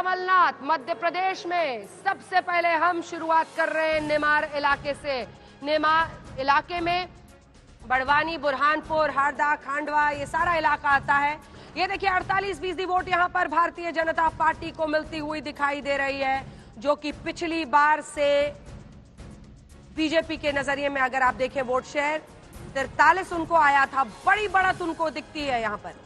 कमलनाथ मध्य प्रदेश में। सबसे पहले हम शुरुआत कर रहे हैं निमाड़ इलाके से। निमाड़ इलाके में बड़वानी, बुरहानपुर, हरदा, खांडवा, ये सारा इलाका आता है। ये देखिए 48% वोट यहाँ पर भारतीय जनता पार्टी को मिलती हुई दिखाई दे रही है, जो कि पिछली बार से बीजेपी के नजरिए में अगर आप देखें वोट शेयर 43 उनको आया था। बड़ी बढ़त उनको दिखती है यहाँ पर,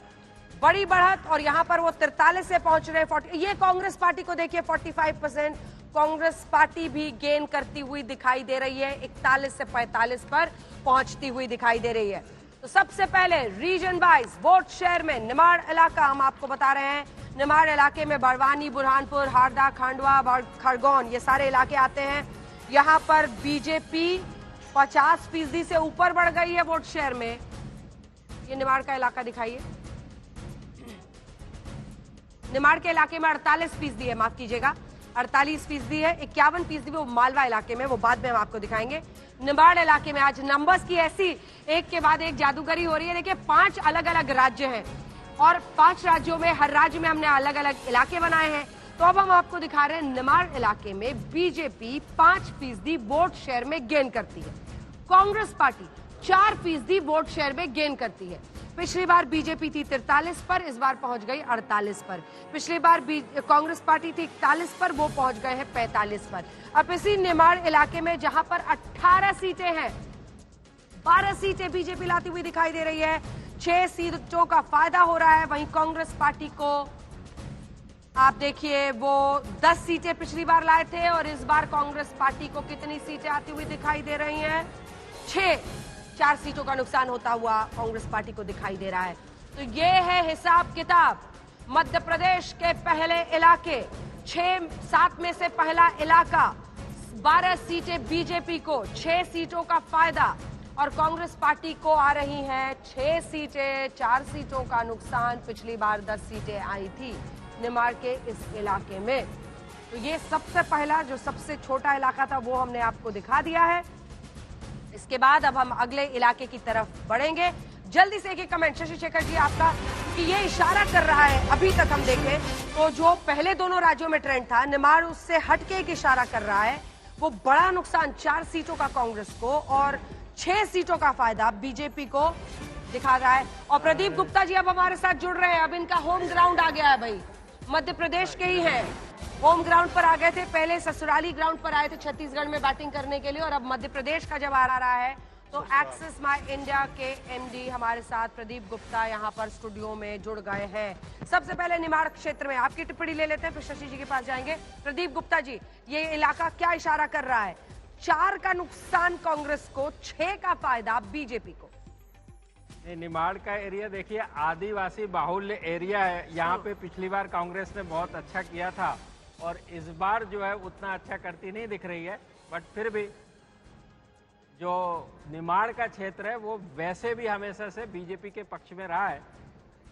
बड़ी बढ़त, और यहाँ पर वो 43 से पहुंच रहे 40। ये कांग्रेस पार्टी को देखिए 45%, कांग्रेस पार्टी भी गेन करती हुई दिखाई दे रही है, 41 से 45 पर पहुंचती हुई दिखाई दे रही है। तो सबसे पहले रीजन वाइज वोट शेयर में निमाड़ इलाका हम आपको बता रहे हैं। निमाड़ इलाके में बड़वानी, बुरहानपुर, हरदा, खंडवा, खरगोन, ये सारे इलाके आते हैं। यहाँ पर बीजेपी 50% से ऊपर बढ़ गई है वोट शेयर में। ये निमाड़ का इलाका दिखाइए। निमाड़ के इलाके में 48% है, माफ कीजिएगा 48% है। 51% वो मालवा इलाके में, वो बाद में हम आपको दिखाएंगे। निमाड़ इलाके में आज नंबर्स की ऐसी एक के बाद एक जादूगरी हो रही है। देखिए 5 अलग अलग राज्य हैं और 5 राज्यों में हर राज्य में हमने अलग अलग इलाके बनाए हैं। तो अब हम आपको दिखा रहे हैं निमाड़ इलाके में बीजेपी 5% वोट शेयर में गेन करती है, कांग्रेस पार्टी 4% वोट शेयर में गेन करती है। पिछली बार बीजेपी थी 43 पर, इस बार पहुंच गई 48 पर। पिछली बार कांग्रेस पार्टी थी 41 पर, वो पहुंच गए हैं 45 पर। अब इसी निमाड़ इलाके में जहां पर 18 सीटें हैं, 12 सीटें बीजेपी लाती हुई दिखाई दे रही है। 6 सीटों का फायदा हो रहा है। वहीं कांग्रेस पार्टी को आप देखिए वो 10 सीटें पिछली बार लाए थे और इस बार कांग्रेस पार्टी को कितनी सीटें आती हुई दिखाई दे रही हैं? 4 सीटों का नुकसान होता हुआ कांग्रेस पार्टी को दिखाई दे रहा है। तो ये है हिसाब किताब। मध्य प्रदेश के पहले इलाके 7 में से पहला इलाका, 12 सीटें बीजेपी को, 6 सीटों का फायदा, और कांग्रेस पार्टी को आ रही हैं 6 सीटें, 4 सीटों का नुकसान। पिछली बार 10 सीटें आई थी निमाड़ के इस इलाके में। तो ये सबसे पहला जो सबसे छोटा इलाका था वो हमने आपको दिखा दिया है। इसके बाद अब हम अगले इलाके की तरफ बढ़ेंगे। जल्दी से एक कमेंट शशि शेखर जी आपका, कि ये इशारा कर रहा है, अभी तक हम देखें तो जो पहले दोनों राज्यों में ट्रेंड था, निमाड़ उससे हटके एक इशारा कर रहा है। वो बड़ा नुकसान 4 सीटों का कांग्रेस को और 6 सीटों का फायदा बीजेपी को दिखा रहा है। और प्रदीप गुप्ता जी अब हमारे साथ जुड़ रहे हैं। अब इनका होम ग्राउंड आ गया है भाई, मध्य प्रदेश के ही हैं, होम ग्राउंड पर आ गए थे। पहले ससुराली ग्राउंड पर आए थे छत्तीसगढ़ में बैटिंग करने के लिए, और अब मध्य प्रदेश का जब आ रहा है तो एक्सिस माय इंडिया के एमडी हमारे साथ प्रदीप गुप्ता यहाँ पर स्टूडियो में जुड़ गए हैं। सबसे पहले निमाड़ क्षेत्र में आपकी टिप्पणी ले लेते हैं, फिर शशि जी के पास जाएंगे। प्रदीप गुप्ता जी, ये इलाका क्या इशारा कर रहा है? 4 का नुकसान कांग्रेस को, 6 का फायदा बीजेपी को। निमाड़ का एरिया देखिए आदिवासी बाहुल्य एरिया है। यहाँ पे पिछली बार कांग्रेस ने बहुत अच्छा किया था और इस बार जो है उतना अच्छा करती नहीं दिख रही है। बट फिर भी जो निमाड़ का क्षेत्र है वो वैसे भी हमेशा से बीजेपी के पक्ष में रहा है,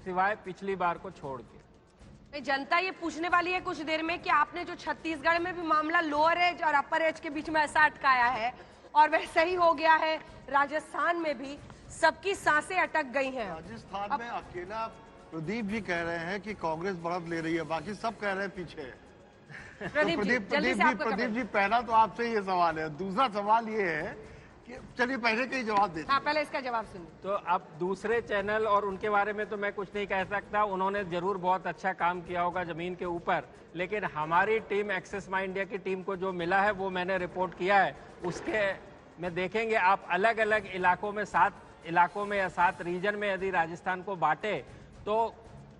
सिवाय पिछली बार को छोड़ के। जनता ये पूछने वाली है कुछ देर में कि आपने जो छत्तीसगढ़ में भी मामला लोअर एज और अपर एज के बीच में ऐसा अटकाया है, और वैसा ही हो गया है राजस्थान में भी, सबकी सांसें अटक गई हैं। राजस्थान में अकेला प्रदीप जी कह रहे हैं कि कांग्रेस बढ़त ले रही है, बाकी सब कह रहे हैं पीछे। प्रदीप जी पहला तो आपसे ये सवाल है। दूसरा सवाल ये है कि चलिए पहले के ही जवाब देते हैं। हाँ, पहले इसका जवाब सुनिए। तो अब दूसरे चैनल और उनके बारे में तो मैं कुछ नहीं कह सकता, उन्होंने जरूर बहुत अच्छा काम किया होगा जमीन के ऊपर, लेकिन हमारी टीम एक्सिस माय इंडिया की टीम को जो मिला है वो मैंने रिपोर्ट किया है। उसके में देखेंगे आप अलग अलग इलाकों में 7 इलाकों में या 7 रीजन में यदि राजस्थान को बांटे तो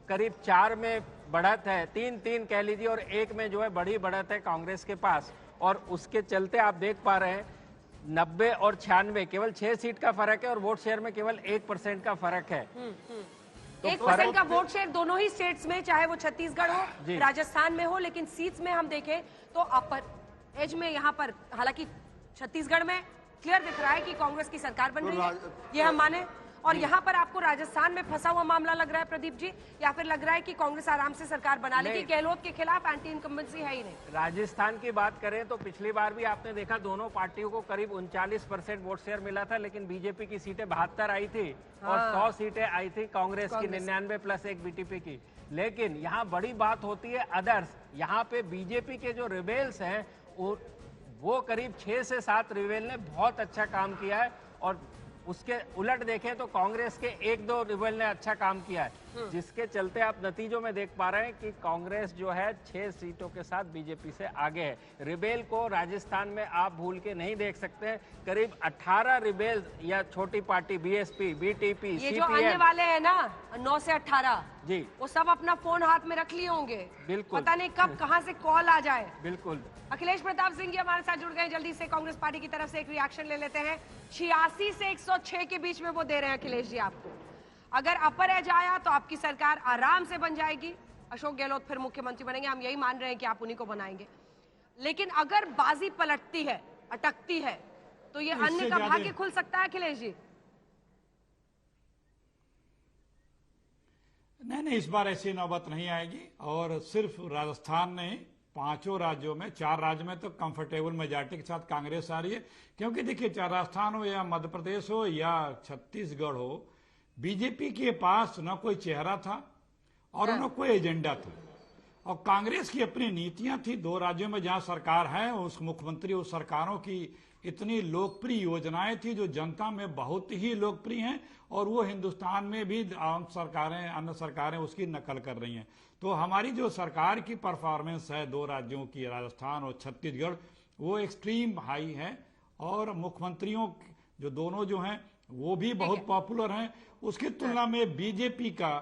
करीब 4 में बढ़त है, 3 कह लीजिए, और 1 में जो है बड़ी बढ़त है कांग्रेस के पास। और उसके चलते आप देख पा रहे हैं 90 और 96 केवल 6 सीट का फर्क है और वोट शेयर में केवल 1% का फर्क है। तो 1% का वोट शेयर दोनों ही स्टेट्स में, चाहे वो छत्तीसगढ़ हो, राजस्थान में हो। लेकिन सीट्स में हम देखें तो अपर एज में यहाँ पर, हालांकि छत्तीसगढ़ में क्लियर दिख रहा है कि कांग्रेस की सरकार बन रही है, ये हम माने। और यहाँ पर आपको राजस्थान में फंसा हुआ मामला लग रहा है प्रदीप जी, या फिर लग रहा है कि कांग्रेस आराम से सरकार बना लेगी, गहलोत के खिलाफ एंटी इनकम्बेंसी है ही नहीं? राजस्थान की बात करें तो पिछली बार भी आपने देखा दोनों पार्टियों को करीब 39% वोट शेयर मिला था, लेकिन बीजेपी की सीटें 72 आई थी और 100 सीटें आई थी कांग्रेस की, 99 प्लस 1 बीटीपी की। लेकिन यहाँ बड़ी बात होती है अदर्स, यहाँ पे बीजेपी के जो रिबेल्स हैं वो करीब 6 से 7 रिबेल ने बहुत अच्छा काम किया है, और उसके उलट देखें तो कांग्रेस के 1-2 रिबेल ने अच्छा काम किया है, जिसके चलते आप नतीजों में देख पा रहे हैं कि कांग्रेस जो है 6 सीटों के साथ बीजेपी से आगे है। रिबेल को राजस्थान में आप भूल के नहीं देख सकते, करीब 18 रिबेल या छोटी पार्टी बीएसपी, बीटीपी, ये जो आने वाले हैं ना 9 से 18 जी, वो सब अपना फोन हाथ में रख लिए होंगे, बिल्कुल, पता नहीं कब कहां से कॉल आ जाए। बिल्कुल। अखिलेश प्रताप सिंह जी हमारे साथ जुड़ गए, जल्दी से कांग्रेस पार्टी की तरफ से एक रिएक्शन ले लेते हैं। 86 से 106 के बीच में वो दे रहे हैं अखिलेश जी आपको, अगर अपर एज आया तो आपकी सरकार आराम से बन जाएगी, अशोक गहलोत फिर मुख्यमंत्री बनेंगे, हम यही मान रहे हैं कि आप उन्हीं को बनाएंगे। लेकिन अगर बाजी पलटती है, अटकती है, तो ये अन्य का भाग्य खुल सकता है अखिलेश जी? नहीं, इस बार ऐसी नौबत नहीं आएगी, और सिर्फ राजस्थान नहीं, 5 राज्यों में, 4 राज्यों में तो कंफर्टेबल मेजॉरिटी के साथ कांग्रेस आ रही है। क्योंकि देखिए, चाहे राजस्थान हो या मध्य प्रदेश हो या छत्तीसगढ़ हो, बीजेपी के पास न कोई चेहरा था और न कोई एजेंडा था, और कांग्रेस की अपनी नीतियां थी। 2 राज्यों में जहां सरकार है, उस मुख्यमंत्री, उस सरकारों की इतनी लोकप्रिय योजनाएं थी जो जनता में बहुत ही लोकप्रिय हैं, और वो हिंदुस्तान में भी आम सरकारें, अन्य सरकारें उसकी नकल कर रही हैं। तो हमारी जो सरकार की परफॉर्मेंस है 2 राज्यों की, राजस्थान और छत्तीसगढ़, वो एक्सट्रीम हाई है, और मुख्यमंत्रियों जो दोनों जो हैं वो भी बहुत पॉपुलर हैं। उसकी तुलना में बीजेपी का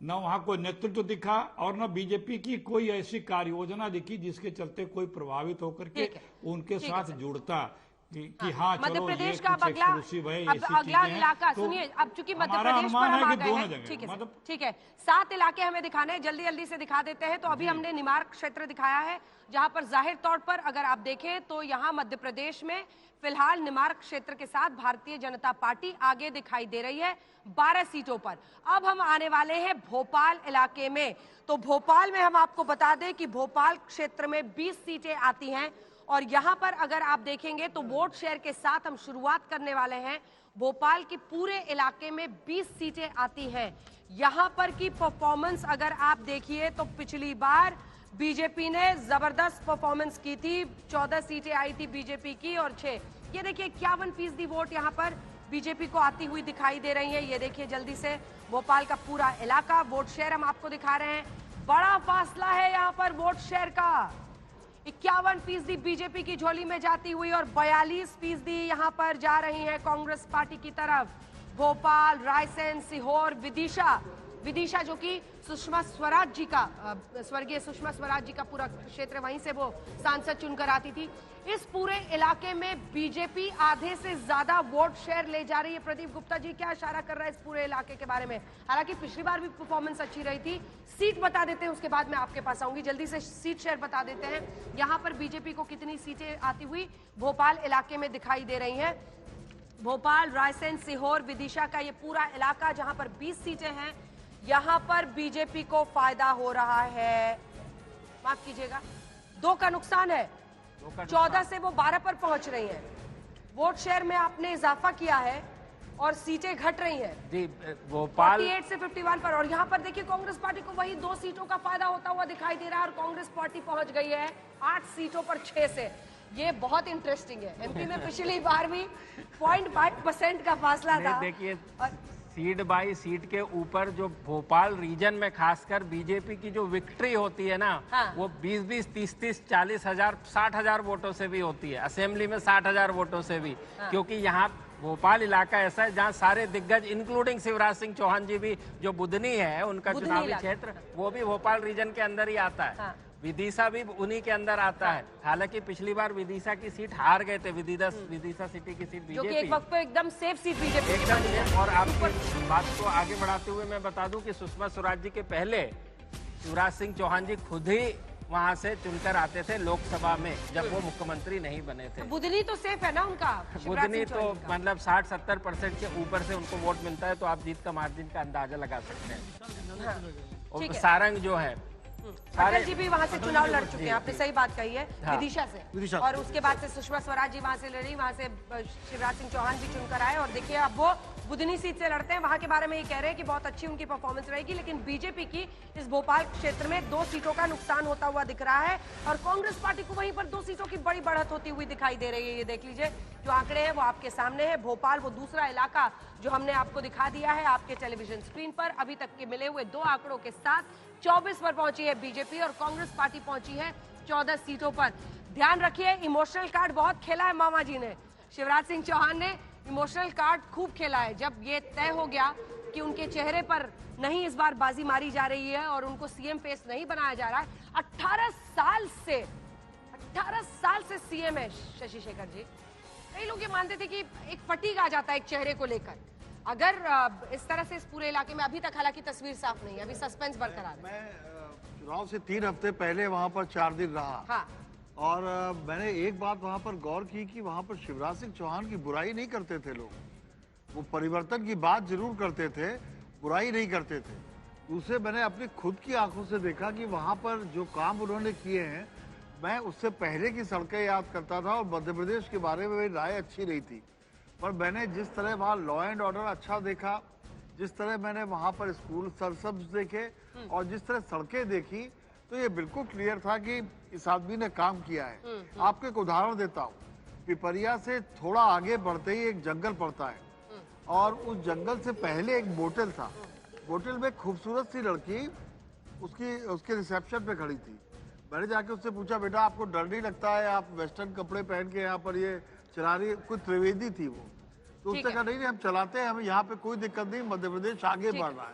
न वहां कोई नेतृत्व दिखा, और न बीजेपी की कोई ऐसी कार्य योजना दिखी जिसके चलते कोई प्रभावित होकर के उनके साथ जुड़ता कि हाँ मध्य चलो प्रदेश ये का कुछ अगला एक्सक्लूसिव है, ऐसी अगला चीजें इलाका हैं। तो सुनिए, अब चूंकि मध्य हमारा प्रदेश पर अनुमान हम है आ कि गए दोनों हैं, जगह ठीक है, मतलब ठीक है, 7 इलाके हमें दिखाने हैं, जल्दी जल्दी से दिखा देते हैं। तो अभी हमने निमाड़ क्षेत्र दिखाया है, जहां पर जाहिर तौर पर अगर आप देखें तो यहाँ मध्य प्रदेश में फिलहाल निमाड़ क्षेत्र के साथ भारतीय जनता पार्टी आगे दिखाई दे रही है 12 सीटों पर। अब हम आने वाले हैं भोपाल इलाके में, तो भोपाल में हम आपको बता दें कि भोपाल क्षेत्र में 20 सीटें आती हैं, और यहां पर अगर आप देखेंगे तो वोट शेयर के साथ हम शुरुआत करने वाले हैं। भोपाल के पूरे इलाके में 20 सीटें आती हैं। यहां पर की परफॉर्मेंस अगर आप देखिए तो पिछली बार बीजेपी ने जबरदस्त परफॉर्मेंस की थी, 14 सीटें आई थी बीजेपी की और 6, ये देखिए 51% वोट यहां पर बीजेपी को आती हुई दिखाई दे रही है। ये देखिए जल्दी से भोपाल का पूरा इलाका, वोट शेयर हम आपको दिखा रहे हैं, बड़ा फासला है यहां पर वोट शेयर का। 51% बीजेपी की झोली में जाती हुई और 42% यहां पर जा रही है कांग्रेस पार्टी की तरफ। भोपाल, रायसेन, सीहोर, विदिशा जो कि सुषमा स्वराज जी का, स्वर्गीय सुषमा स्वराज जी का पूरा क्षेत्र, वहीं से वो सांसद चुनकर आती थी। इस पूरे इलाके में बीजेपी आधे से ज्यादा वोट शेयर ले जा रही है। प्रदीप गुप्ता जी क्या इशारा कर रहा है इस पूरे इलाके के बारे में? हालांकि पिछली बार भी परफॉर्मेंस अच्छी रही थी। सीट बता देते हैं, उसके बाद मैं आपके पास आऊंगी। जल्दी से सीट शेयर बता देते हैं, यहाँ पर बीजेपी को कितनी सीटें आती हुई भोपाल इलाके में दिखाई दे रही है। भोपाल, रायसेन, सीहोर, विदिशा का ये पूरा इलाका जहां पर 20 सीटें हैं, यहां पर बीजेपी को फायदा हो रहा है। माफ कीजिएगा, 2 का नुकसान है, 14 से वो 12 पर पहुंच रही हैं। वोट शेयर में आपने इजाफा किया है और सीटें घट रही हैं जी, भोपाल 48 से 51 पर। और यहाँ पर देखिए कांग्रेस पार्टी को वही 2 सीटों का फायदा होता हुआ दिखाई दे रहा है, और कांग्रेस पार्टी पहुंच गई है 8 सीटों पर 6 से। ये बहुत इंटरेस्टिंग है। एमपी में पिछली बार भी 0.5% का फासला था। देखिए सीट बाई सीट के ऊपर जो भोपाल रीजन में खासकर बीजेपी की जो विक्ट्री होती है ना, हाँ। वो 20-20, 30-30, 40,000, 60,000 वोटों से भी होती है। असेंबली में 60,000 वोटों से भी, हाँ। क्योंकि यहाँ भोपाल इलाका ऐसा है जहाँ सारे दिग्गज इंक्लूडिंग शिवराज सिंह चौहान जी भी, जो बुधनी है उनका चुनावी क्षेत्र, वो भी भोपाल रीजन के अंदर ही आता है। हाँ। विदिशा भी उन्हीं के अंदर आता है। हालांकि पिछली बार विदिशा की सीट हार गए थे, विदिशा सिटी की सीट जो कि बीजेपी, एक वक्त पे एकदम सेफ सीट बीजेपी की एकदम बनी है। सेफ। और आपकी बात को आगे बढ़ाते हुए मैं बता दूं कि सुषमा स्वराज जी के पहले शिवराज सिंह चौहान जी खुद ही वहाँ से चुनकर आते थे लोकसभा में, जब वो मुख्यमंत्री नहीं बने थे। बुधनी तो सेफ है ना उनका, शिवराज बुधनी सिंह तो चौहान का। मतलब 60-70% के ऊपर से उनको वोट मिलता है, तो आप जीत का मार्जिन का अंदाजा लगा सकते हैं। हाँ, और ठीक है। सारंग जो है, अटल जी भी वहां से चुनाव लड़ चुके हैं, आपने सही बात कही है, हाँ। विदिशा से। और उसके बाद से सुषमा स्वराज जी वहां से लड़ी, वहां से शिवराज सिंह चौहान भी चुनकर आए। और देखिए अब वो बुधनी सीट से लड़ते हैं। वहां के बारे में ये कह रहे हैं कि बहुत अच्छी उनकी परफॉर्मेंस रहेगी, लेकिन बीजेपी की इस भोपाल क्षेत्र में 2 सीटों का नुकसान होता हुआ दिख रहा है और कांग्रेस पार्टी को वहीं पर 2 सीटों की बड़ी बढ़त होती हुई दिखाई दे रही है। ये देख लीजिए, जो आंकड़े हैं वो आपके सामने है। भोपाल वो दूसरा इलाका जो हमने आपको दिखा दिया है आपके टेलीविजन स्क्रीन पर। अभी तक के मिले हुए 2 आंकड़ों के साथ 24 पर पहुंची है बीजेपी और कांग्रेस पार्टी पहुंची है 14 सीटों पर। ध्यान रखिए, इमोशनल कार्ड बहुत खेला है मामा जी ने, शिवराज सिंह चौहान ने इमोशनल कार्ड खूब खेला है। जब ये तय हो गया कि उनके चेहरे पर नहीं इस बार बाजी मारी जा रही है और उनको सीएम फेस नहीं बनाया जा रहा है। 18 साल से सीएम है शशि शेखर जी। कई लोग ये मानते थे कि एक फटीग आ जाता है एक चेहरे को लेकर अगर इस तरह से इस पूरे इलाके में। अभी तक हालांकि तस्वीर साफ नहीं है, अभी सस्पेंस बरकरार है। मैं चुनाव से 3 हफ्ते पहले वहां पर 4 दिन रहा। हाँ। और मैंने एक बात वहां पर गौर की कि वहां पर शिवराज सिंह चौहान की बुराई नहीं करते थे लोग। वो परिवर्तन की बात जरूर करते थे, बुराई नहीं करते थे। दूसरे मैंने अपनी खुद की आंखों से देखा कि वहां पर जो काम उन्होंने किए हैं, मैं उससे पहले की सड़कें याद करता था और मध्य प्रदेश के बारे में मेरी राय अच्छी नहीं थी, पर मैंने जिस तरह वहाँ लॉ एंड ऑर्डर अच्छा देखा, जिस तरह मैंने वहाँ पर स्कूल सरसब्ज देखे और जिस तरह सड़कें देखी, तो ये बिल्कुल क्लियर था कि इस आदमी ने काम किया है। आपको एक उदाहरण देता हूँ, पिपरिया से थोड़ा आगे बढ़ते ही एक जंगल पड़ता है और उस जंगल से पहले एक मोटेल था। मोटेल में खूबसूरत सी लड़की उसके रिसेप्शन पे खड़ी थी। मैंने जाके उससे पूछा, बेटा आपको डर नहीं लगता है, आप वेस्टर्न कपड़े पहन के यहाँ पर ये चला रही है? कुछ त्रिवेदी थी वो, तो उसने कहा नहीं हम चलाते हैं, हमें यहाँ पे कोई दिक्कत नहीं, मध्य प्रदेश आगे बढ़ रहा है।